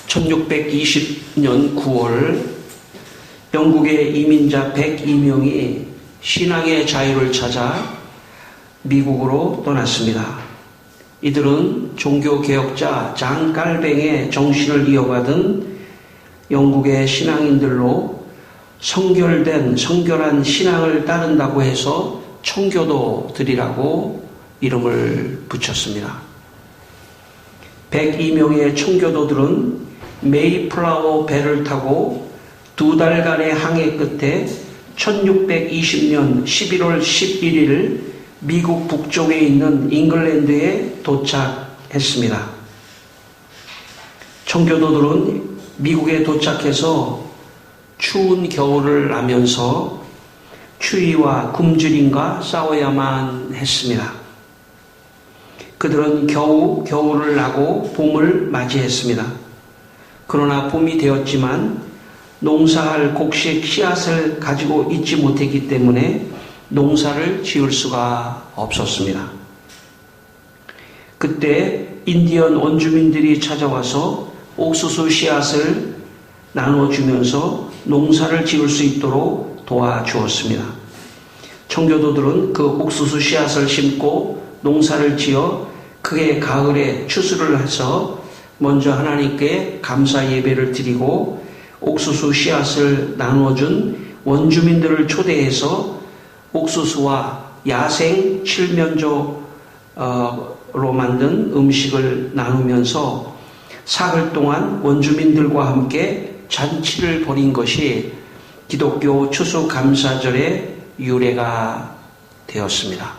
1620년 9월 영국의 이민자 102명이 신앙의 자유를 찾아 미국으로 떠났습니다. 이들은 종교개혁자 장 깔뱅의 정신을 이어받은 영국의 신앙인들로 성결한 신앙을 따른다고 해서 청교도들이라고 이름을 붙였습니다. 102명의 청교도들은 메이플라워 배를 타고 2달간의 항해 끝에 1620년 11월 11일 미국 북쪽에 있는 잉글랜드에 도착했습니다. 청교도들은 미국에 도착해서 추운 겨울을 나면서 추위와 굶주림과 싸워야만 했습니다. 그들은 겨우 겨울을 나고 봄을 맞이했습니다. 그러나 봄이 되었지만 농사할 곡식 씨앗을 가지고 있지 못했기 때문에 농사를 지을 수가 없었습니다. 그때 인디언 원주민들이 찾아와서 옥수수 씨앗을 나눠주면서 농사를 지을 수 있도록 도와주었습니다. 청교도들은 그 옥수수 씨앗을 심고 농사를 지어 그해 가을에 추수를 해서 먼저 하나님께 감사 예배를 드리고 옥수수 씨앗을 나눠준 원주민들을 초대해서 옥수수와 야생 칠면조로 만든 음식을 나누면서 사흘 동안 원주민들과 함께 잔치를 벌인 것이 기독교 추수감사절의 유래가 되었습니다.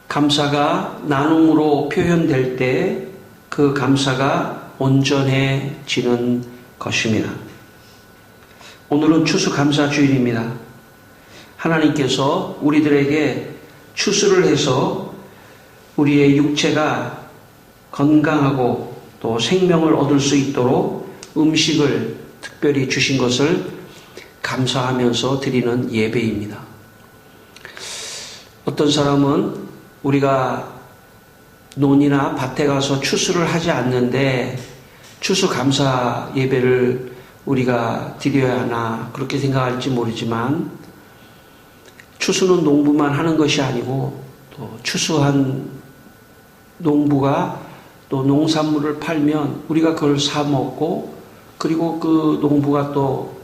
감사가 나눔으로 표현될 때 그 감사가 온전해지는 것입니다. 오늘은 추수감사주일입니다. 하나님께서 우리들에게 추수를 해서 우리의 육체가 건강하고 또 생명을 얻을 수 있도록 음식을 특별히 주신 것을 감사하면서 드리는 예배입니다. 어떤 사람은 우리가 논이나 밭에 가서 추수를 하지 않는데 추수감사 예배를 우리가 드려야 하나 그렇게 생각할지 모르지만 추수는 농부만 하는 것이 아니고 또 추수한 농부가 또 농산물을 팔면 우리가 그걸 사 먹고 그리고 그 농부가 또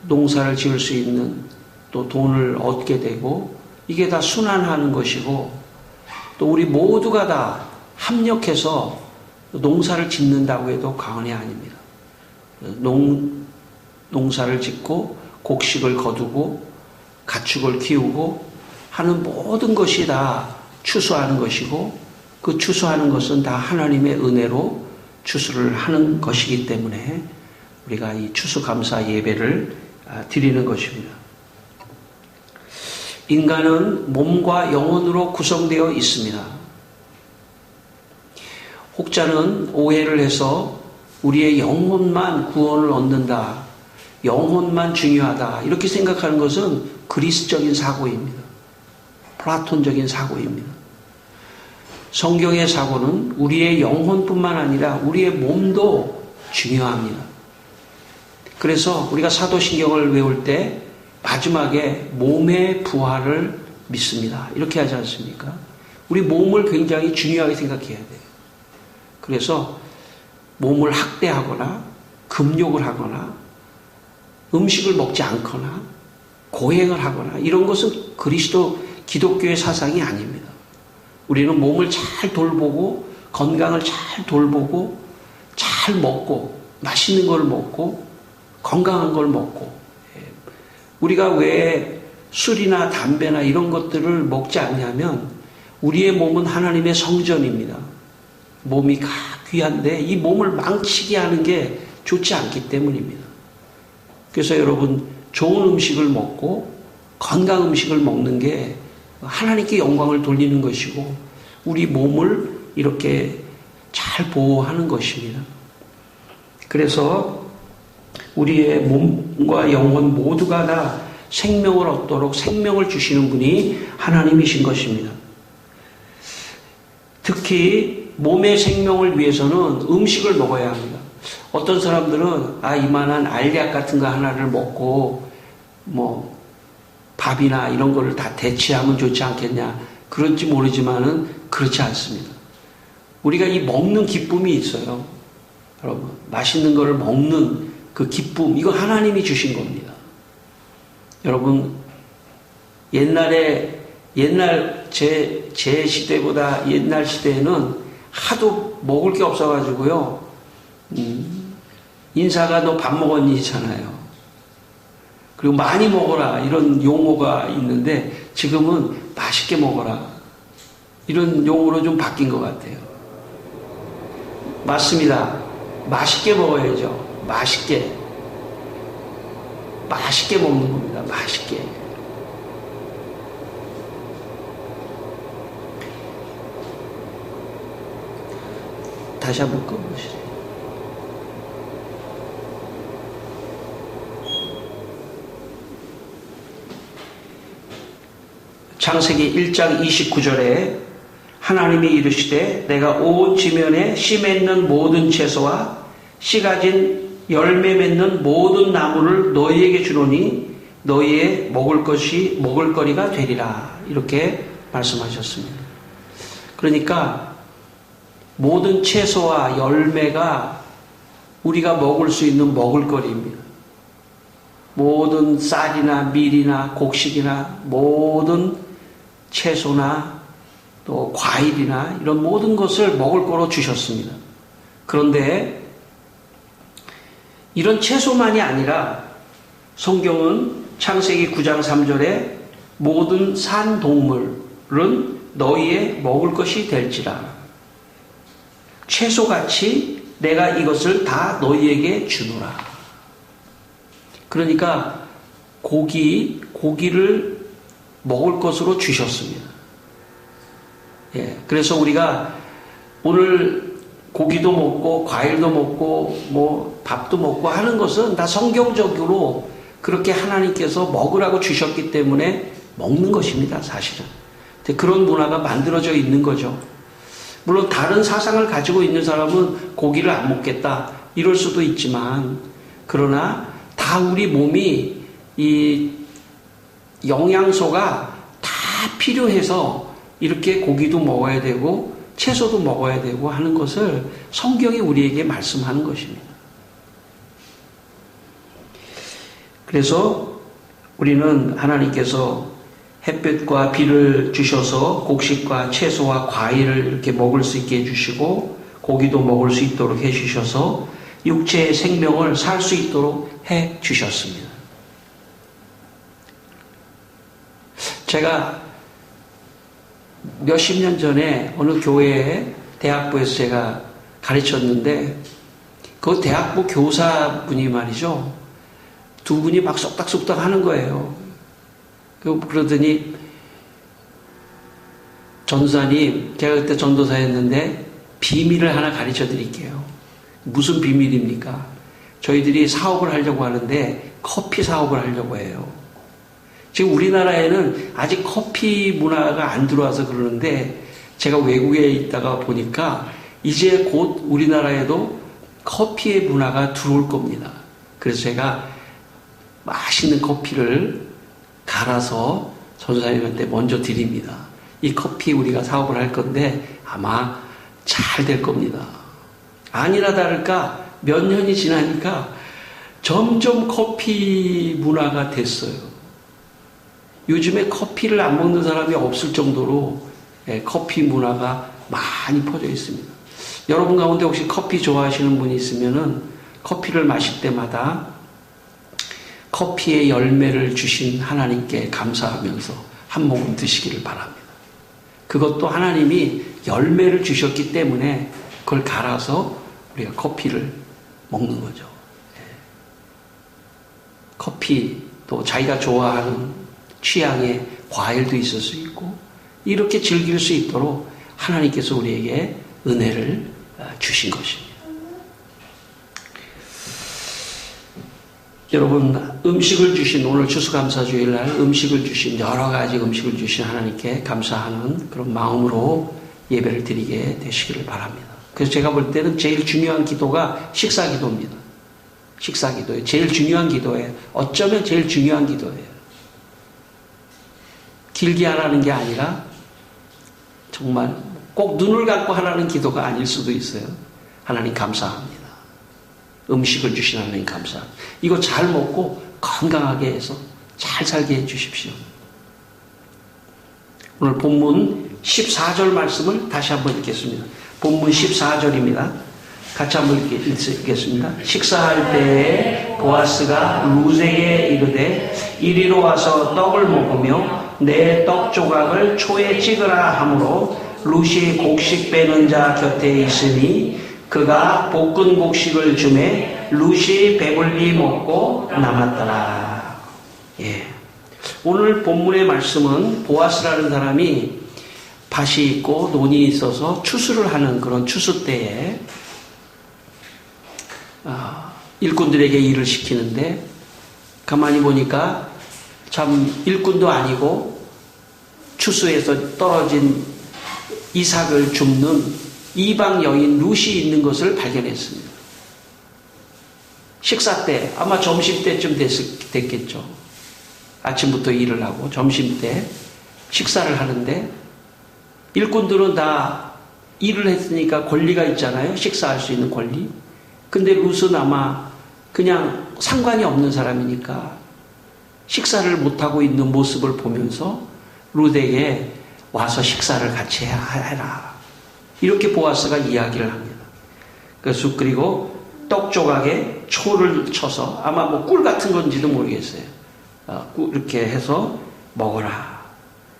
농사를 지을 수 있는 또 돈을 얻게 되고 이게 다 순환하는 것이고 또 우리 모두가 다 합력해서 농사를 짓는다고 해도 과언이 아닙니다. 농사를 짓고 곡식을 거두고 가축을 키우고 하는 모든 것이 다 추수하는 것이고 그 추수하는 것은 다 하나님의 은혜로 추수를 하는 것이기 때문에 우리가 이 추수감사 예배를 드리는 것입니다. 인간은 몸과 영혼으로 구성되어 있습니다. 혹자는 오해를 해서 우리의 영혼만 구원을 얻는다, 영혼만 중요하다 이렇게 생각하는 것은 그리스적인 사고입니다. 플라톤적인 사고입니다. 성경의 사고는 우리의 영혼뿐만 아니라 우리의 몸도 중요합니다. 그래서 우리가 사도신경을 외울 때 마지막에 몸의 부활을 믿습니다. 이렇게 하지 않습니까? 우리 몸을 굉장히 중요하게 생각해야 돼요. 그래서 몸을 학대하거나 금욕을 하거나 음식을 먹지 않거나 고행을 하거나 이런 것은 기독교의 사상이 아닙니다. 우리는 몸을 잘 돌보고 건강을 잘 돌보고 잘 먹고 맛있는 걸 먹고 건강한 걸 먹고 우리가 왜 술이나 담배나 이런 것들을 먹지 않냐면 우리의 몸은 하나님의 성전입니다. 몸이 귀한데 이 몸을 망치게 하는 게 좋지 않기 때문입니다. 그래서 여러분 좋은 음식을 먹고 건강 음식을 먹는 게 하나님께 영광을 돌리는 것이고 우리 몸을 이렇게 잘 보호하는 것입니다. 그래서 우리의 몸과 영혼 모두가 다 생명을 얻도록 생명을 주시는 분이 하나님이신 것입니다. 특히 몸의 생명을 위해서는 음식을 먹어야 합니다. 어떤 사람들은 이만한 알약 같은 거 하나를 먹고 뭐 밥이나 이런 거를 다 대체하면 좋지 않겠냐, 그런지 모르지만은 그렇지 않습니다. 우리가 이 먹는 기쁨이 있어요. 여러분, 맛있는 거를 먹는 그 기쁨, 이거 하나님이 주신 겁니다. 여러분, 옛날 제 시대보다 옛날 시대에는 하도 먹을 게 없어가지고요, 인사가 너 밥 먹었니잖아요. 그리고 많이 먹어라 이런 용어가 있는데 지금은 맛있게 먹어라 이런 용어로 좀 바뀐 것 같아요. 맞습니다. 맛있게 먹어야죠. 맛있게 먹는 겁니다. 맛있게. 다시 한번 꺼보시죠. 창세기 1장 29절에 하나님이 이르시되 내가 온 지면에 씨 맺는 모든 채소와 씨 가진 열매 맺는 모든 나무를 너희에게 주노니 너희의 먹을 거리가 되리라, 이렇게 말씀하셨습니다. 그러니까 모든 채소와 열매가 우리가 먹을 수 있는 먹을거리입니다. 모든 쌀이나 밀이나 곡식이나 모든 채소나 또 과일이나 이런 모든 것을 먹을 거로 주셨습니다. 그런데 이런 채소만이 아니라 성경은 창세기 9장 3절에 모든 산 동물은 너희의 먹을 것이 될지라, 채소같이 내가 이것을 다 너희에게 주노라. 그러니까 고기를 먹을 것으로 주셨습니다. 예, 그래서 우리가 오늘 고기도 먹고 과일도 먹고 뭐 밥도 먹고 하는 것은 다 성경적으로 그렇게 하나님께서 먹으라고 주셨기 때문에 먹는 것입니다, 사실은. 그런 문화가 만들어져 있는 거죠. 물론 다른 사상을 가지고 있는 사람은 고기를 안 먹겠다 이럴 수도 있지만, 그러나 다 우리 몸이 이 영양소가 다 필요해서 이렇게 고기도 먹어야 되고 채소도 먹어야 되고 하는 것을 성경이 우리에게 말씀하는 것입니다. 그래서 우리는 하나님께서 햇볕과 비를 주셔서 곡식과 채소와 과일을 이렇게 먹을 수 있게 해주시고 고기도 먹을 수 있도록 해주셔서 육체의 생명을 살 수 있도록 해주셨습니다. 제가 몇십 년 전에 어느 교회에 대학부에서 제가 가르쳤는데 그 대학부 교사분이 말이죠, 두 분이 막 쏙닥쏙닥 하는 거예요. 그러더니 전도사님, 제가 그때 전도사였는데 비밀을 하나 가르쳐 드릴게요. 무슨 비밀입니까? 저희들이 사업을 하려고 하는데 커피 사업을 하려고 해요. 지금 우리나라에는 아직 커피 문화가 안 들어와서 그러는데 제가 외국에 있다가 보니까 이제 곧 우리나라에도 커피의 문화가 들어올 겁니다. 그래서 제가 맛있는 커피를 갈아서 전도사님한테 먼저 드립니다. 이 커피 우리가 사업을 할 건데 아마 잘 될 겁니다. 아니나 다를까 몇 년이 지나니까 점점 커피 문화가 됐어요. 요즘에 커피를 안 먹는 사람이 없을 정도로 커피 문화가 많이 퍼져 있습니다. 여러분 가운데 혹시 커피 좋아하시는 분이 있으면은 커피를 마실 때마다 커피의 열매를 주신 하나님께 감사하면서 한 모금 드시기를 바랍니다. 그것도 하나님이 열매를 주셨기 때문에 그걸 갈아서 우리가 커피를 먹는 거죠. 커피, 또 자기가 좋아하는 취향의 과일도 있을 수 있고 이렇게 즐길 수 있도록 하나님께서 우리에게 은혜를 주신 것입니다. 여러분, 음식을 주신, 오늘 추수감사주일날 음식을 주신, 여러 가지 음식을 주신 하나님께 감사하는 그런 마음으로 예배를 드리게 되시기를 바랍니다. 그래서 제가 볼 때는 제일 중요한 기도가 식사 기도입니다. 식사 기도예요. 제일 중요한 기도예요. 어쩌면 제일 중요한 기도예요. 길게 하라는 게 아니라 정말 꼭 눈을 감고 하라는 기도가 아닐 수도 있어요. 하나님 감사합니다. 음식을 주신 하나님 감사합니다. 이거 잘 먹고 건강하게 해서 잘 살게 해 주십시오. 오늘 본문 14절 말씀을 다시 한번 읽겠습니다. 본문 14절입니다. 같이 한번 읽겠습니다. 식사할 때에 보아스가 룻에게 이르되 이리로 와서 떡을 먹으며 내 떡 조각을 초에 찍으라 하므로 룻이 곡식 빼는 자 곁에 있으니 그가 볶은 곡식을 주매 룻이 배불리 먹고 남았더라. 예. 오늘 본문의 말씀은 보아스라는 사람이 밭이 있고 논이 있어서 추수를 하는 그런 추수 때에 일꾼들에게 일을 시키는데 가만히 보니까 참 일꾼도 아니고 추수에서 떨어진 이삭을 줍는 이방 여인 룻이 있는 것을 발견했습니다. 식사 때 아마 점심때쯤 됐겠죠. 아침부터 일을 하고 점심때 식사를 하는데 일꾼들은 다 일을 했으니까 권리가 있잖아요. 식사할 수 있는 권리. 근데 룻은 아마 그냥 상관이 없는 사람이니까 식사를 못하고 있는 모습을 보면서 룻에게 와서 식사를 같이 해라. 이렇게 보아스가 이야기를 합니다. 그리고 떡 조각에 초를 쳐서 아마 뭐 꿀 같은 건지도 모르겠어요. 이렇게 해서 먹어라.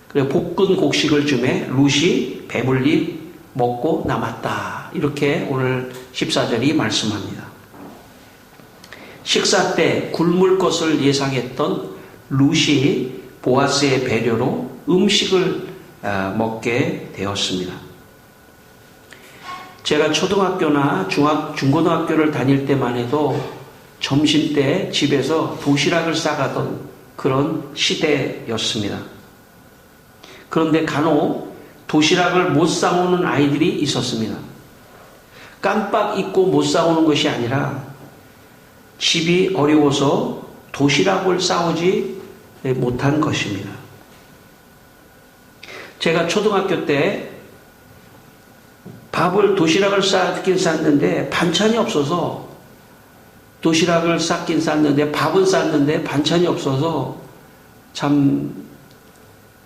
그리고 볶은 곡식을 주매 룻이 배불리 먹고 남았다. 이렇게 오늘 14절이 말씀합니다. 식사 때 굶을 것을 예상했던 룻이 보아스의 배려로 음식을 먹게 되었습니다. 제가 초등학교나 중고등학교를 다닐 때만 해도 점심 때 집에서 도시락을 싸가던 그런 시대였습니다. 그런데 간혹 도시락을 못 싸오는 아이들이 있었습니다. 깜빡 잊고 못 싸오는 것이 아니라 집이 어려워서 도시락을 싸오지 못한 것입니다. 제가 초등학교 때 도시락을 싸긴 쌌는데 반찬이 없어서 도시락을 쌌긴 쌌는데 밥은 쌌는데 반찬이 없어서 참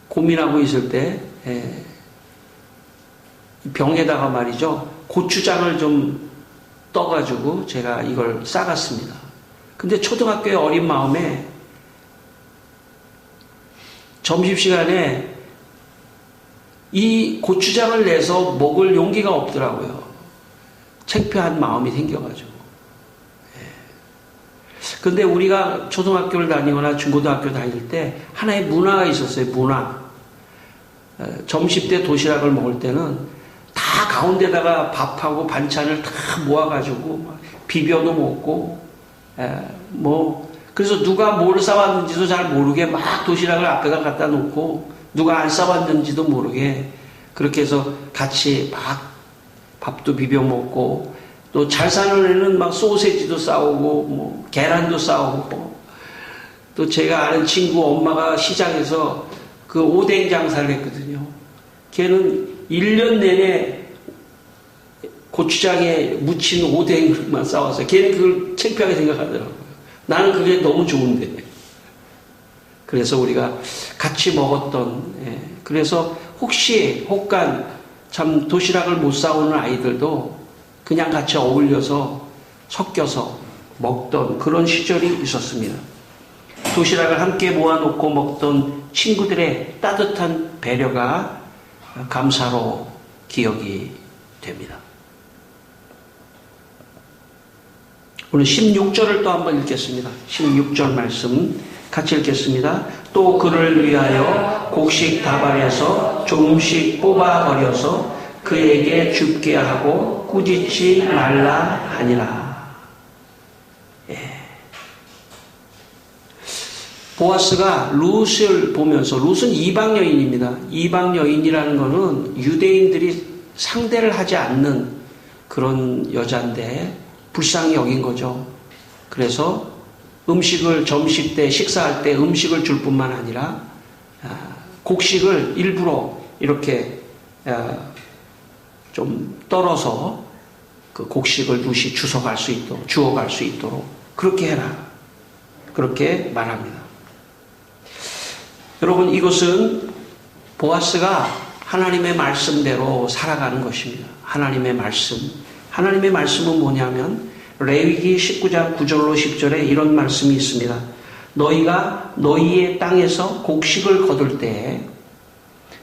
고민하고 있을 때 병에다가 말이죠. 고추장을 좀 떠가지고 제가 이걸 싸갔습니다. 근데 초등학교의 어린 마음에 점심시간에 이 고추장을 내서 먹을 용기가 없더라고요. 창피한 마음이 생겨가지고. 근데 우리가 초등학교를 다니거나 중고등학교 다닐 때 하나의 문화가 있었어요. 문화. 점심 때 도시락을 먹을 때는 다 가운데다가 밥하고 반찬을 다 모아가지고 비벼도 먹고 그래서 누가 뭘 싸왔는지도 잘 모르게 막 도시락을 앞에다 갖다 놓고 누가 안 싸왔는지도 모르게 그렇게 해서 같이 막 밥도 비벼 먹고 또 잘 사는 애는 막 소세지도 싸우고 계란도 싸우고 또 제가 아는 친구 엄마가 시장에서 그 오뎅 장사를 했거든요. 걔는 1년 내내 고추장에 묻힌 오뎅만 싸왔어요. 걔는 그걸 창피하게 생각하더라고요. 나는 그게 너무 좋은데. 그래서 우리가 같이 먹었던, 그래서 혹간 참 도시락을 못 싸오는 아이들도 그냥 같이 어울려서 섞여서 먹던 그런 시절이 있었습니다. 도시락을 함께 모아놓고 먹던 친구들의 따뜻한 배려가 감사로 기억이 됩니다. 오늘 16절을 또 한번 읽겠습니다. 16절 말씀 같이 읽겠습니다. 또 그를 위하여 곡식 다발에서 조금씩 뽑아 버려서 그에게 줍게 하고 꾸짖지 말라 하니라. 보아스가 룻을 보면서, 룻은 이방 여인입니다. 이방 여인이라는 것은 유대인들이 상대를 하지 않는 그런 여자인데 불쌍히 여긴 거죠. 그래서 음식을 점심 때 식사할 때 음식을 줄 뿐만 아니라 곡식을 일부러 이렇게 좀 떨어서 그 곡식을 누시 주워갈 수 있도록 그렇게 해라. 그렇게 말합니다. 여러분, 이것은 보아스가 하나님의 말씀대로 살아가는 것입니다. 하나님의 말씀. 하나님의 말씀은 뭐냐면 레위기 19장 9절로 10절에 이런 말씀이 있습니다. 너희가 너희의 땅에서 곡식을 거둘 때에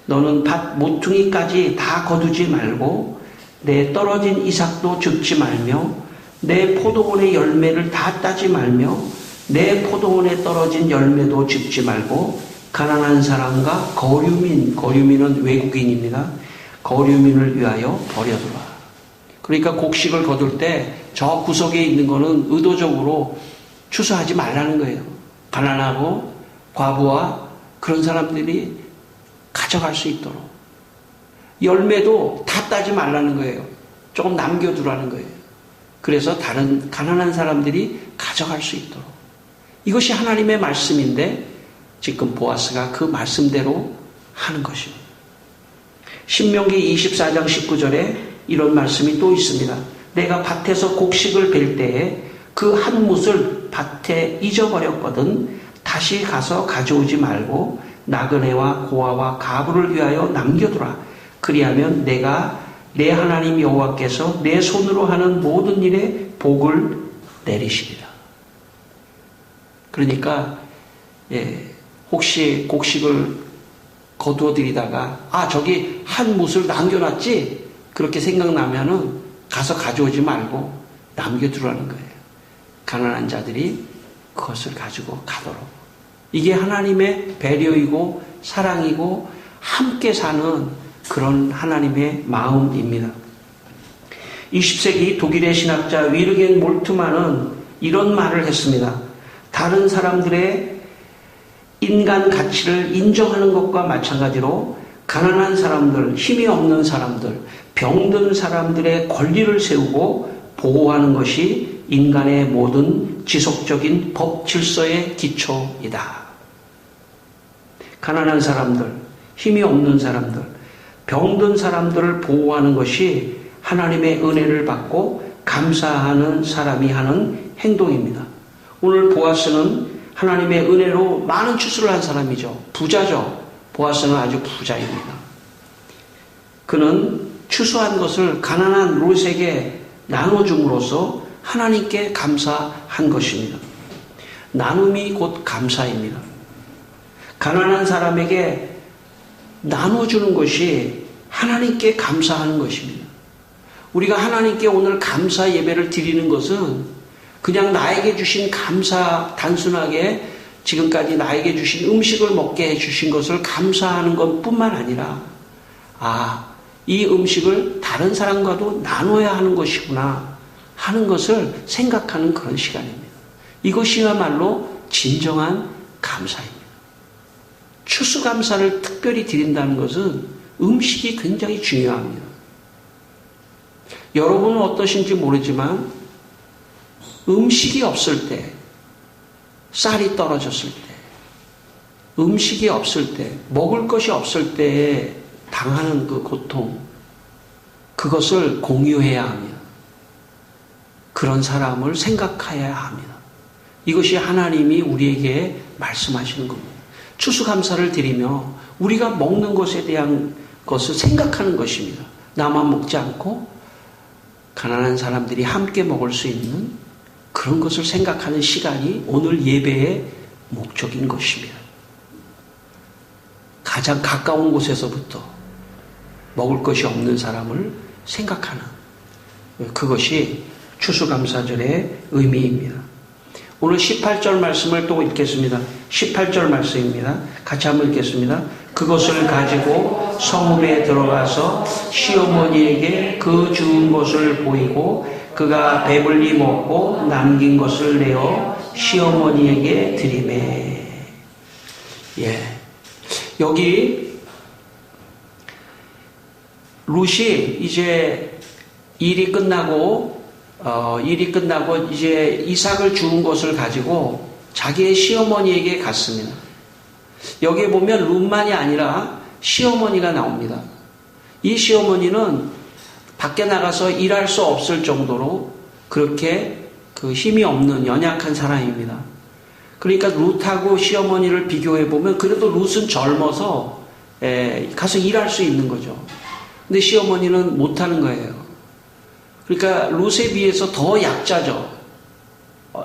너는 밭 모퉁이까지 다 거두지 말고 내 떨어진 이삭도 줍지 말며 내 포도원의 열매를 다 따지 말며 내 포도원에 떨어진 열매도 줍지 말고 가난한 사람과 거류민은 외국인입니다. 거류민을 위하여 버려두라. 그러니까 곡식을 거둘 때 저 구석에 있는 거는 의도적으로 추수하지 말라는 거예요. 가난하고 과부와 그런 사람들이 가져갈 수 있도록. 열매도 다 따지 말라는 거예요. 조금 남겨두라는 거예요. 그래서 다른 가난한 사람들이 가져갈 수 있도록. 이것이 하나님의 말씀인데 지금 보아스가 그 말씀대로 하는 것입니다. 신명기 24장 19절에 이런 말씀이 또 있습니다. 내가 밭에서 곡식을 벨 때에 그 한 뭇을 밭에 잊어버렸거든 다시 가서 가져오지 말고 나그네와 고아와 가부를 위하여 남겨두라. 그리하면 내가 내 하나님 여호와께서 내 손으로 하는 모든 일에 복을 내리시리라. 그러니까 혹시 곡식을 거두어 드리다가 저기 한 뭇을 남겨놨지? 그렇게 생각나면은 가서 가져오지 말고 남겨두라는 거예요. 가난한 자들이 그것을 가지고 가도록. 이게 하나님의 배려이고 사랑이고 함께 사는 그런 하나님의 마음입니다. 20세기 독일의 신학자 위르겐 몰트만은 이런 말을 했습니다. 다른 사람들의 인간 가치를 인정하는 것과 마찬가지로 가난한 사람들, 힘이 없는 사람들, 병든 사람들의 권리를 세우고 보호하는 것이 인간의 모든 지속적인 법 질서의 기초이다. 가난한 사람들, 힘이 없는 사람들, 병든 사람들을 보호하는 것이 하나님의 은혜를 받고 감사하는 사람이 하는 행동입니다. 오늘 보아스는 하나님의 은혜로 많은 추수를 한 사람이죠. 부자죠. 보아스는 아주 부자입니다. 그는 추수한 것을 가난한 롯에게 나눠줌으로써 하나님께 감사한 것입니다. 나눔이 곧 감사입니다. 가난한 사람에게 나눠주는 것이 하나님께 감사하는 것입니다. 우리가 하나님께 오늘 감사 예배를 드리는 것은 그냥 나에게 주신 감사, 단순하게 지금까지 나에게 주신 음식을 먹게 해주신 것을 감사하는 것 뿐만 아니라 이 음식을 다른 사람과도 나눠야 하는 것이구나 하는 것을 생각하는 그런 시간입니다. 이것이야말로 진정한 감사입니다. 추수감사를 특별히 드린다는 것은 음식이 굉장히 중요합니다. 여러분은 어떠신지 모르지만 음식이 없을 때, 쌀이 떨어졌을 때, 음식이 없을 때, 먹을 것이 없을 때 당하는 그 고통, 그것을 공유해야 합니다. 그런 사람을 생각해야 합니다. 이것이 하나님이 우리에게 말씀하시는 겁니다. 추수감사를 드리며 우리가 먹는 것에 대한 것을 생각하는 것입니다. 나만 먹지 않고 가난한 사람들이 함께 먹을 수 있는 그런 것을 생각하는 시간이 오늘 예배의 목적인 것입니다. 가장 가까운 곳에서부터 먹을 것이 없는 사람을 생각하는 그것이 추수감사절의 의미입니다. 오늘 18절 말씀을 또 읽겠습니다. 18절 말씀입니다. 같이 한번 읽겠습니다. 그것을 가지고 성읍에 들어가서 시어머니에게 그 주운 것을 보이고 그가 배불리 먹고 남긴 것을 내어 시어머니에게 드리매. 여기 룻이 이제 일이 끝나고 이제 이삭을 주운 것을 가지고 자기의 시어머니에게 갔습니다. 여기에 보면 룻만이 아니라 시어머니가 나옵니다. 이 시어머니는 밖에 나가서 일할 수 없을 정도로 그렇게 그 힘이 없는 연약한 사람입니다. 그러니까 룻하고 시어머니를 비교해 보면 그래도 룻은 젊어서 가서 일할 수 있는 거죠. 근데 시어머니는 못하는 거예요. 그러니까 룻에 비해서 더 약자죠.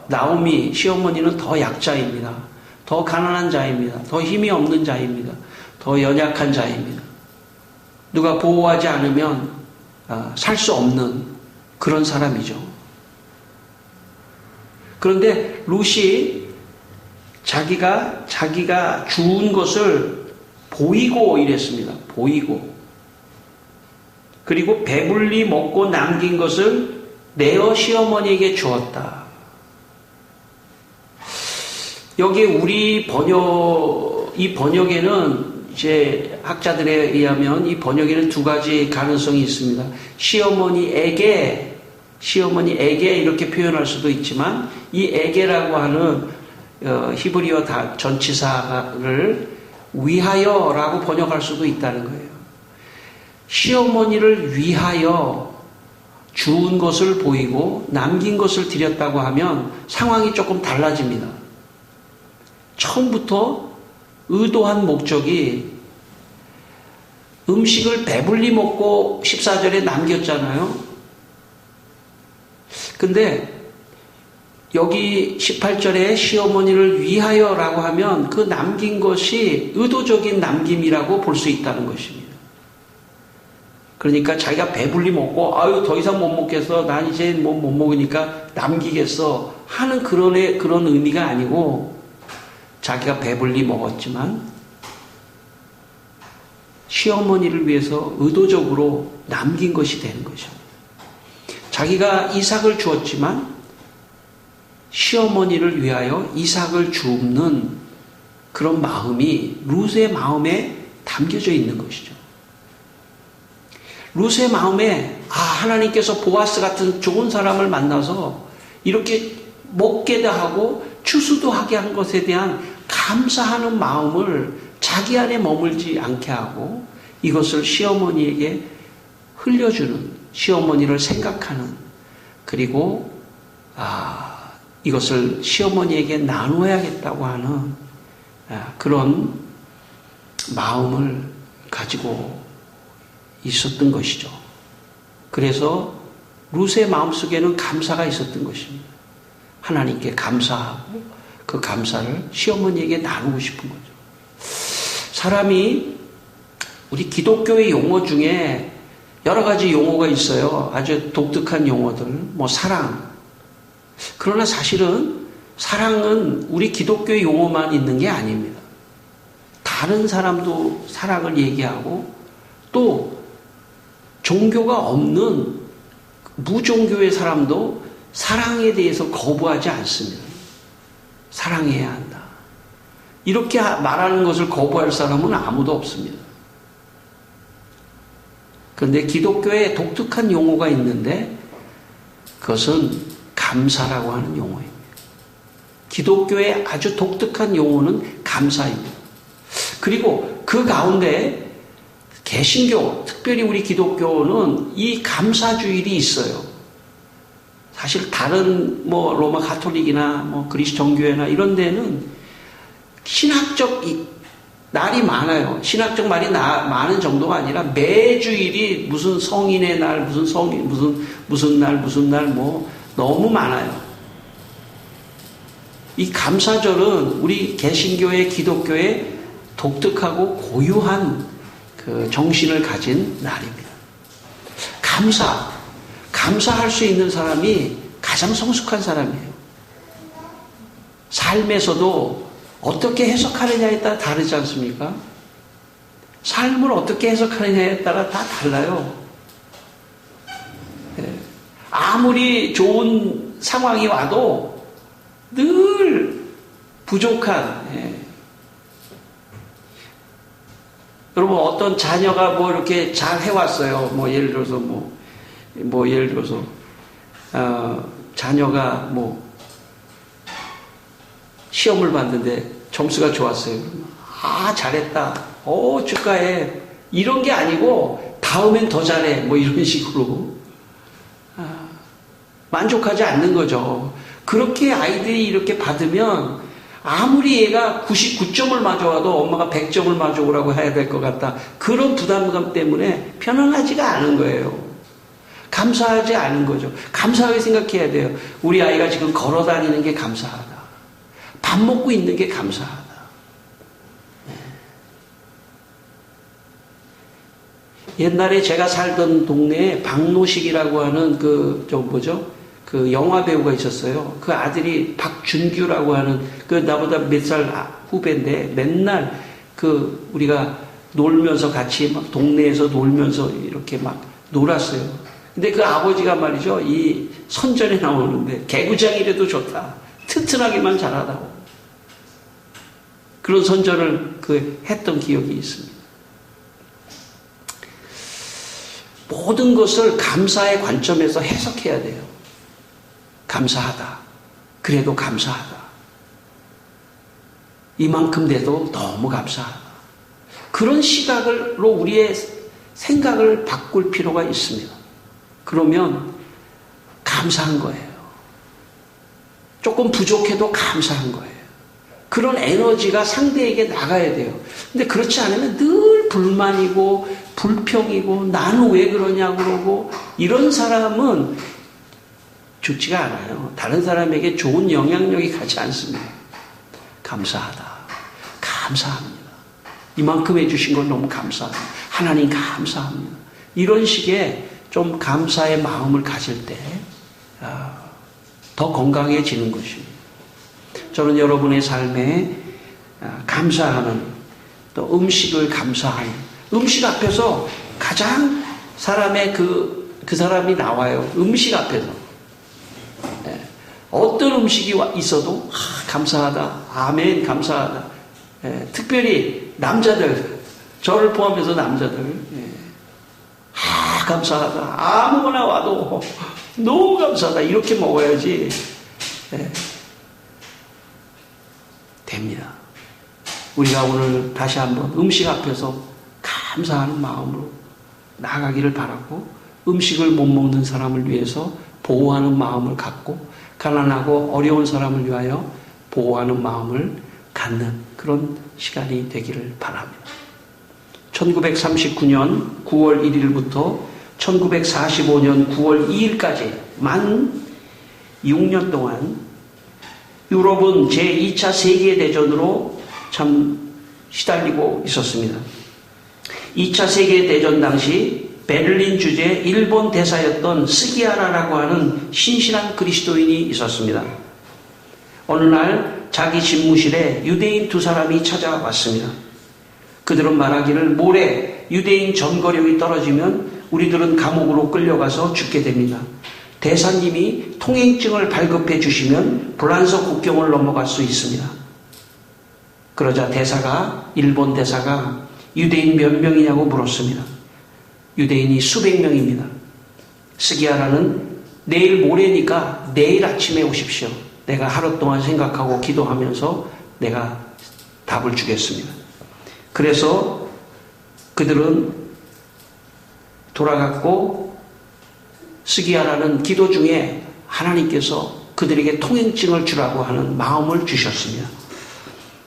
나오미 시어머니는 더 약자입니다. 더 가난한 자입니다. 더 힘이 없는 자입니다. 더 연약한 자입니다. 누가 보호하지 않으면 살 수 없는 그런 사람이죠. 그런데 룻이 자기가 주운 것을 보이고 이랬습니다. 보이고. 그리고 배불리 먹고 남긴 것을 내어 시어머니에게 주었다. 여기 우리 이 번역에는 이제 학자들에 의하면 이 번역에는 두 가지 가능성이 있습니다. 시어머니에게 이렇게 표현할 수도 있지만 이 에게라고 하는 히브리어 전치사를 위하여라고 번역할 수도 있다는 거예요. 시어머니를 위하여 주운 것을 보이고 남긴 것을 드렸다고 하면 상황이 조금 달라집니다. 처음부터 의도한 목적이 음식을 배불리 먹고 14절에 남겼잖아요. 근데 여기 18절에 시어머니를 위하여라고 하면 그 남긴 것이 의도적인 남김이라고 볼 수 있다는 것입니다. 그러니까 자기가 배불리 먹고 더 이상 못 먹겠어. 난 이제 못 먹으니까 남기겠어 하는 그런 의미가 아니고 자기가 배불리 먹었지만 시어머니를 위해서 의도적으로 남긴 것이 되는 것입니다. 자기가 이삭을 주었지만 시어머니를 위하여 이삭을 줍는 그런 마음이 룻의 마음에 담겨져 있는 것이죠. 룻의 마음에 하나님께서 보아스 같은 좋은 사람을 만나서 이렇게 먹게도 하고 추수도 하게 한 것에 대한 감사하는 마음을 자기 안에 머물지 않게 하고 이것을 시어머니에게 흘려주는, 시어머니를 생각하는, 그리고 이것을 시어머니에게 나누어야겠다고 하는 그런 마음을 가지고 있었던 것이죠. 그래서 룻의 마음속에는 감사가 있었던 것입니다. 하나님께 감사하고 그 감사를 시어머니에게 나누고 싶은 거죠. 사람이 우리 기독교의 용어 중에 여러 가지 용어가 있어요. 아주 독특한 용어들, 사랑. 그러나 사실은 사랑은 우리 기독교의 용어만 있는 게 아닙니다. 다른 사람도 사랑을 얘기하고 또 종교가 없는 무종교의 사람도 사랑에 대해서 거부하지 않습니다. 사랑해야 한다. 이렇게 말하는 것을 거부할 사람은 아무도 없습니다. 그런데 기독교에 독특한 용어가 있는데 그것은 감사라고 하는 용어입니다. 기독교의 아주 독특한 용어는 감사입니다. 그리고 그 가운데 개신교, 특별히 우리 기독교는 이 감사주일이 있어요. 사실 다른 로마 가톨릭이나 그리스 정교회나 이런 데는 신학적 날이 많아요. 신학적 말이 많은 정도가 아니라 매주일이 무슨 성인의 날, 무슨 날 너무 많아요. 이 감사절은 우리 개신교의 기독교의 독특하고 고유한 그 정신을 가진 날입니다. 감사할 수 있는 사람이 가장 성숙한 사람이에요. 삶에서도 어떻게 해석하느냐에 따라 다르지 않습니까? 삶을 어떻게 해석하느냐에 따라 다 달라요. 아무리 좋은 상황이 와도 늘 부족한, 여러분, 어떤 자녀가 뭐 이렇게 잘 해왔어요. 뭐 예를 들어서 자녀가 뭐 시험을 봤는데 점수가 좋았어요. 잘했다. 축하해. 이런 게 아니고 다음엔 더 잘해. 뭐 이런 식으로 만족하지 않는 거죠. 그렇게 아이들이 이렇게 받으면 아무리 얘가 99점을 맞아와도 엄마가 100점을 맞아오라고 해야 될 것 같다. 그런 부담감 때문에 편안하지가 않은 거예요. 감사하지 않은 거죠. 감사하게 생각해야 돼요. 우리 아이가 지금 걸어 다니는 게 감사하다. 밥 먹고 있는 게 감사하다. 옛날에 제가 살던 동네에 박노식이라고 하는 그 영화 배우가 있었어요. 그 아들이 박준규라고 하는 나보다 몇 살 후배인데 맨날 우리가 놀면서 같이 막 동네에서 놀면서 이렇게 막 놀았어요. 근데 그 아버지가 말이죠. 이 선전에 나오는데 개구장이라도 좋다. 튼튼하기만 잘하다고. 그런 선전을 했던 기억이 있습니다. 모든 것을 감사의 관점에서 해석해야 돼요. 감사하다. 그래도 감사하다. 이만큼 돼도 너무 감사하다. 그런 시각으로 우리의 생각을 바꿀 필요가 있습니다. 그러면 감사한 거예요. 조금 부족해도 감사한 거예요. 그런 에너지가 상대에게 나가야 돼요. 근데 그렇지 않으면 늘 불만이고 불평이고 나는 왜 그러냐고 그러고 이런 사람은 좋지가 않아요. 다른 사람에게 좋은 영향력이 가지 않습니다. 감사하다. 감사합니다. 이만큼 해주신 건 너무 감사합니다. 하나님 감사합니다. 이런 식의 좀 감사의 마음을 가질 때 더 건강해지는 것입니다. 저는 여러분의 삶에 감사하는 또 음식을 감사하는 음식 앞에서 가장 사람의 그 사람이 나와요. 음식 앞에서. 어떤 음식이 있어도 감사하다. 아멘 감사하다. 특별히 남자들 저를 포함해서 남자들 감사하다. 아무거나 와도 너무 감사하다. 이렇게 먹어야지 됩니다. 우리가 오늘 다시 한번 음식 앞에서 감사하는 마음으로 나아가기를 바라고 음식을 못 먹는 사람을 위해서 보호하는 마음을 갖고 가난하고 어려운 사람을 위하여 보호하는 마음을 갖는 그런 시간이 되기를 바랍니다. 1939년 9월 1일부터 1945년 9월 2일까지 만 6년 동안 유럽은 제2차 세계대전으로 참 시달리고 있었습니다. 2차 세계대전 당시 베를린 주재 일본 대사였던 스기하라라고 하는 신실한 그리스도인이 있었습니다. 어느 날 자기 집무실에 유대인 두 사람이 찾아왔습니다. 그들은 말하기를 모레 유대인 전거력이 떨어지면 우리들은 감옥으로 끌려가서 죽게 됩니다. 대사님이 통행증을 발급해 주시면 프랑스 국경을 넘어갈 수 있습니다. 그러자 일본 대사가 유대인 몇 명이냐고 물었습니다. 유대인이 수백 명입니다. 스기하라는 내일 모레니까 내일 아침에 오십시오. 내가 하루 동안 생각하고 기도하면서 내가 답을 주겠습니다. 그래서 그들은 돌아갔고 스기하라는 기도 중에 하나님께서 그들에게 통행증을 주라고 하는 마음을 주셨습니다.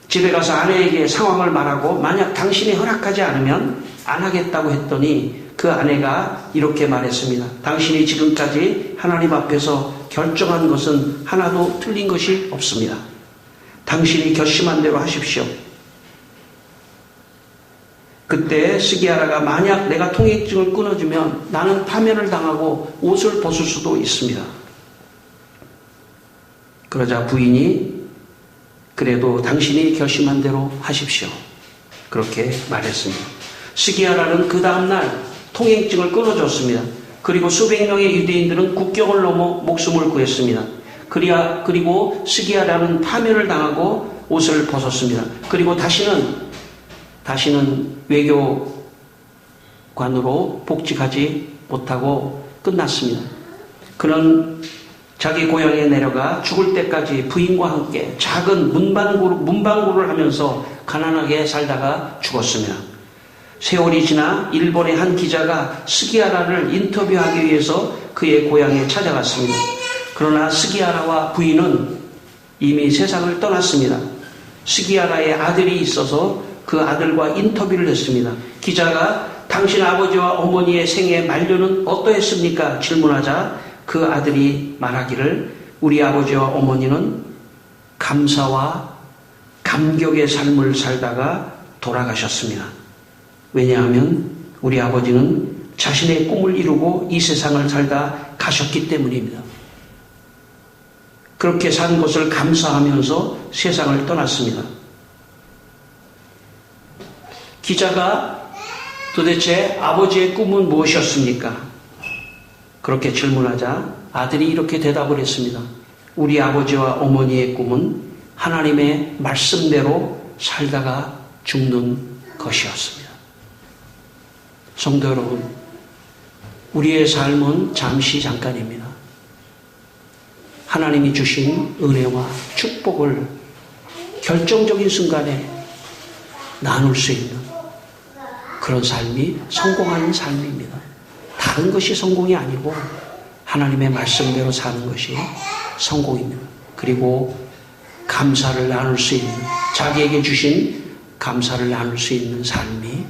집에 가서 아내에게 상황을 말하고 만약 당신이 허락하지 않으면 안 하겠다고 했더니 그 아내가 이렇게 말했습니다. 당신이 지금까지 하나님 앞에서 결정한 것은 하나도 틀린 것이 없습니다. 당신이 결심한 대로 하십시오. 그때 스기하라가 만약 내가 통행증을 끊어주면 나는 파면을 당하고 옷을 벗을 수도 있습니다. 그러자 부인이 그래도 당신이 결심한 대로 하십시오. 그렇게 말했습니다. 스기하라는 그 다음날 통행증을 끊어줬습니다. 그리고 수백 명의 유대인들은 국경을 넘어 목숨을 구했습니다. 그리고 스기하라는 파면을 당하고 옷을 벗었습니다. 그리고 다시는 다시는 외교관으로 복직하지 못하고 끝났습니다. 그는 자기 고향에 내려가 죽을 때까지 부인과 함께 작은 문방구를 하면서 가난하게 살다가 죽었습니다. 세월이 지나 일본의 한 기자가 스기하라를 인터뷰하기 위해서 그의 고향에 찾아갔습니다. 그러나 스기하라와 부인은 이미 세상을 떠났습니다. 스기하라의 아들이 있어서 그 아들과 인터뷰를 했습니다. 기자가 당신 아버지와 어머니의 생애 만료는 어떠했습니까? 질문하자 그 아들이 말하기를 우리 아버지와 어머니는 감사와 감격의 삶을 살다가 돌아가셨습니다. 왜냐하면 우리 아버지는 자신의 꿈을 이루고 이 세상을 살다 가셨기 때문입니다. 그렇게 산 것을 감사하면서 세상을 떠났습니다. 기자가 도대체 아버지의 꿈은 무엇이었습니까? 그렇게 질문하자 아들이 이렇게 대답을 했습니다. 우리 아버지와 어머니의 꿈은 하나님의 말씀대로 살다가 죽는 것이었습니다. 성도 여러분, 우리의 삶은 잠시 잠깐입니다. 하나님이 주신 은혜와 축복을 결정적인 순간에 나눌 수 있는 그런 삶이 성공하는 삶입니다. 다른 것이 성공이 아니고 하나님의 말씀대로 사는 것이 성공입니다. 그리고 감사를 나눌 수 있는, 자기에게 주신 감사를 나눌 수 있는 삶이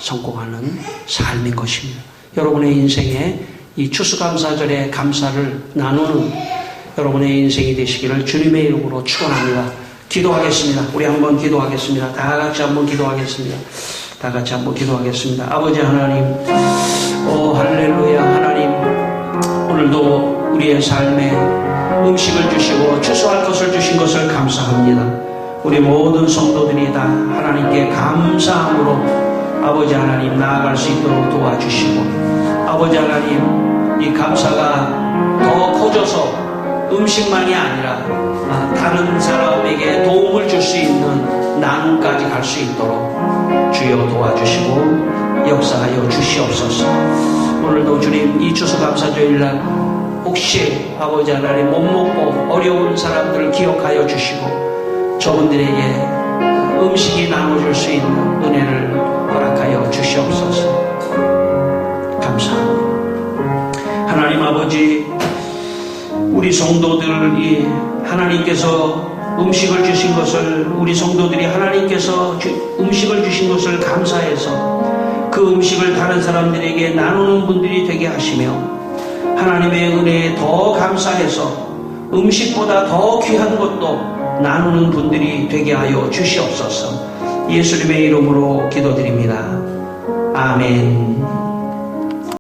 성공하는 삶인 것입니다. 여러분의 인생에 이 추수감사절에 감사를 나누는 여러분의 인생이 되시기를 주님의 이름으로 축원합니다. 기도하겠습니다. 우리 한번 기도하겠습니다. 다 같이 한번 기도하겠습니다. 다 같이 한번 기도하겠습니다. 아버지 하나님, 할렐루야. 하나님, 오늘도 우리의 삶에 음식을 주시고 추수할 것을 주신 것을 감사합니다. 우리 모든 성도들이 다 하나님께 감사함으로 아버지 하나님 나아갈 수 있도록 도와주시고, 아버지 하나님, 이 감사가 더 커져서 음식만이 아니라 다른 사람에게 도움을 줄 수 있는 나눔까지 갈 수 있도록 주여 도와주시고 역사하여 주시옵소서. 오늘도 주님 이 추수감사주일날 혹시 아버지 하나님 못 먹고 어려운 사람들을 기억하여 주시고 저분들에게 음식이 나눠줄 수 있는 은혜를 허락하여 주시옵소서. 감사합니다. 하나님 아버지, 우리 성도들이 하나님께서 음식을 주신 것을, 우리 성도들이 하나님께서 음식을 주신 것을 감사해서 그 음식을 다른 사람들에게 나누는 분들이 되게 하시며, 하나님의 은혜에 더 감사해서 음식보다 더 귀한 것도 나누는 분들이 되게 하여 주시옵소서. 예수님의 이름으로 기도드립니다. 아멘.